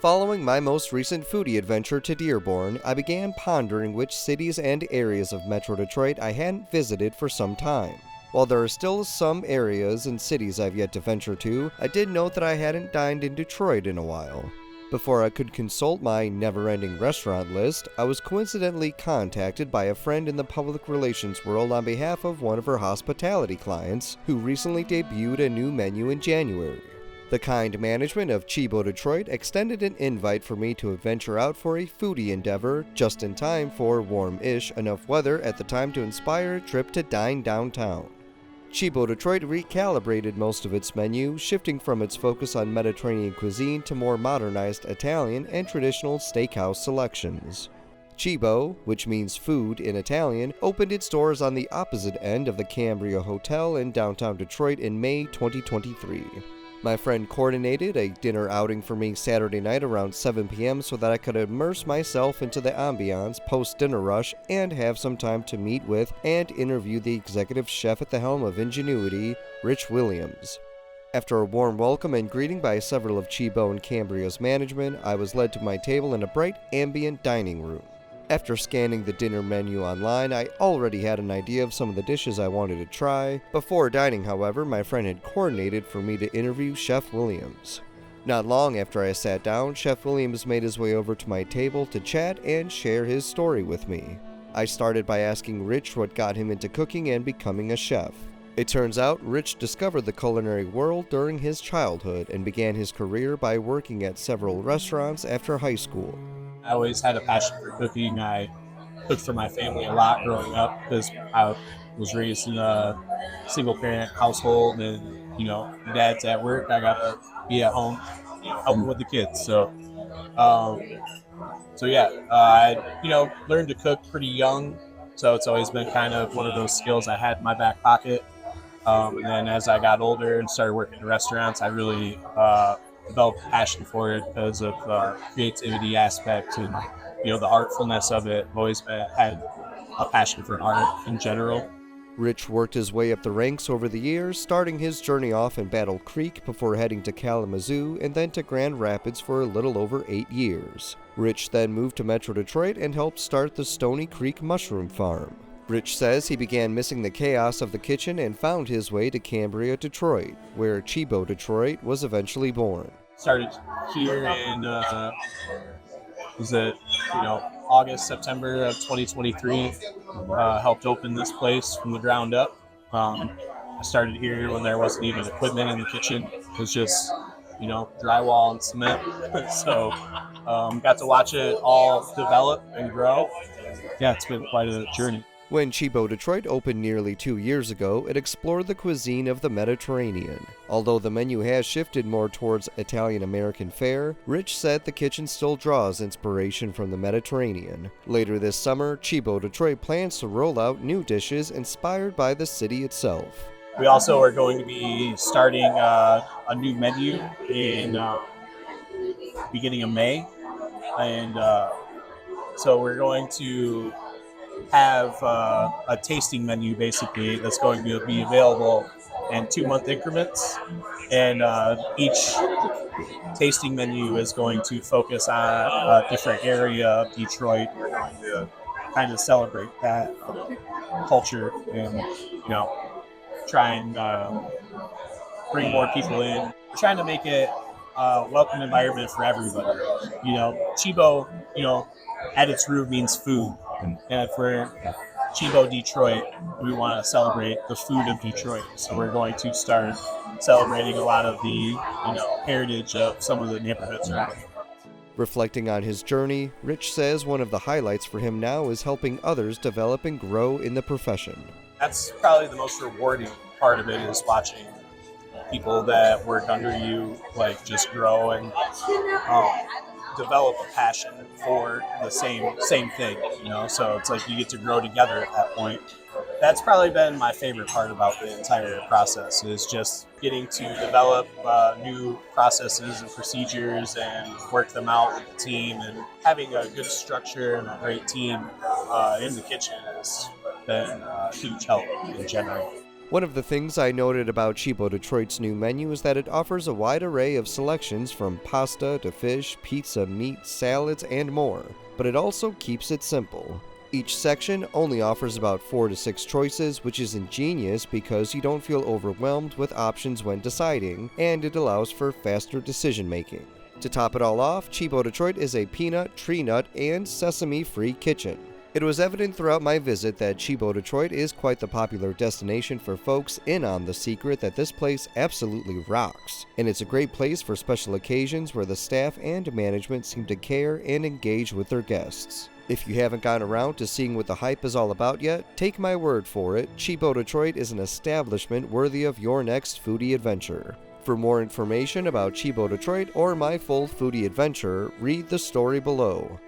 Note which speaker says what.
Speaker 1: Following my most recent foodie adventure to Dearborn, I began pondering which cities and areas of Metro Detroit I hadn't visited for some time. While there are still some areas and cities I've yet to venture to, I did note that I hadn't dined in Detroit in a while. Before I could consult my never-ending restaurant list, I was coincidentally contacted by a friend in the public relations world on behalf of one of her hospitality clients, who recently debuted a new menu in January. The kind management of Cibo Detroit extended an invite for me to venture out for a foodie endeavor just in time for warm-ish enough weather at the time to inspire a trip to dine downtown. Cibo Detroit recalibrated most of its menu, shifting from its focus on Mediterranean cuisine to more modernized Italian and traditional steakhouse selections. Cibo, which means food in Italian, opened its doors on the opposite end of the Cambria Hotel in downtown Detroit in May 2023. My friend coordinated a dinner outing for me Saturday night around 7 p.m. so that I could immerse myself into the ambiance post-dinner rush and have some time to meet with and interview the executive chef at the helm of Ingenuity, Rich Williams. After a warm welcome and greeting by several of Cibo and Cambria's management, I was led to my table in a bright ambient dining room. After scanning the dinner menu online, I already had an idea of some of the dishes I wanted to try. Before dining, however, my friend had coordinated for me to interview Chef Williams. Not long after I sat down, Chef Williams made his way over to my table to chat and share his story with me. I started by asking Rich what got him into cooking and becoming a chef. It turns out Rich discovered the culinary world during his childhood and began his career by working at several restaurants after high school.
Speaker 2: I always had a passion for cooking. I cooked for my family a lot growing up because I was raised in a single parent household, and dad's at work. I gotta be at home, helping with the kids. I learned to cook pretty young, so it's always been kind of one of those skills I had in my back pocket. And then as I got older and started working in restaurants, I really developed a passion for it because of the creativity aspect and the artfulness of it. I've always had a passion for art in general.
Speaker 1: Rich worked his way up the ranks over the years, starting his journey off in Battle Creek before heading to Kalamazoo and then to Grand Rapids for a little over 8 years. Rich then moved to Metro Detroit and helped start the Stony Creek Mushroom Farm. Rich says he began missing the chaos of the kitchen and found his way to Cambria, Detroit, where Cibo Detroit was eventually born.
Speaker 2: Started here in August, September of 2023. Helped open this place from the ground up. I started here when there wasn't even equipment in the kitchen. It was just drywall and cement. So got to watch it all develop and grow. Yeah, it's been quite a journey.
Speaker 1: When Cibo Detroit opened nearly 2 years ago, it explored the cuisine of the Mediterranean. Although the menu has shifted more towards Italian-American fare, Rich said the kitchen still draws inspiration from the Mediterranean. Later this summer, Cibo Detroit plans to roll out new dishes inspired by the city itself.
Speaker 2: We also are going to be starting a new menu in beginning of May, and so we're going to have a tasting menu basically that's going to be available in 2-month increments, and each tasting menu is going to focus on a different area of Detroit. We're going to kind of celebrate that culture and try and bring more people in. We're trying to make it a welcome environment for everybody. Cibo, at its root means food. And for Cibo Detroit, we want to celebrate the food of Detroit. So we're going to start celebrating a lot of the heritage of some of the neighborhoods around here.
Speaker 1: Reflecting on his journey, Rich says one of the highlights for him now is helping others develop and grow in the profession.
Speaker 2: That's probably the most rewarding part of it, is watching people that work under you just grow and develop a passion for the same thing, so it's like you get to grow together at that point. That's probably been my favorite part about the entire process, is just getting to develop new processes and procedures and work them out with the team, and having a good structure and a great team in the kitchen has been a huge help in general.
Speaker 1: One of the things I noted about Cibo Detroit's new menu is that it offers a wide array of selections from pasta to fish, pizza, meat, salads, and more, but it also keeps it simple. Each section only offers about 4 to 6 choices, which is ingenious because you don't feel overwhelmed with options when deciding, and it allows for faster decision making. To top it all off, Cibo Detroit is a peanut, tree nut, and sesame-free kitchen. It was evident throughout my visit that Cibo Detroit is quite the popular destination for folks in on the secret that this place absolutely rocks, and it's a great place for special occasions where the staff and management seem to care and engage with their guests. If you haven't gotten around to seeing what the hype is all about yet, take my word for it, Cibo Detroit is an establishment worthy of your next foodie adventure. For more information about Cibo Detroit or my full foodie adventure, read the story below.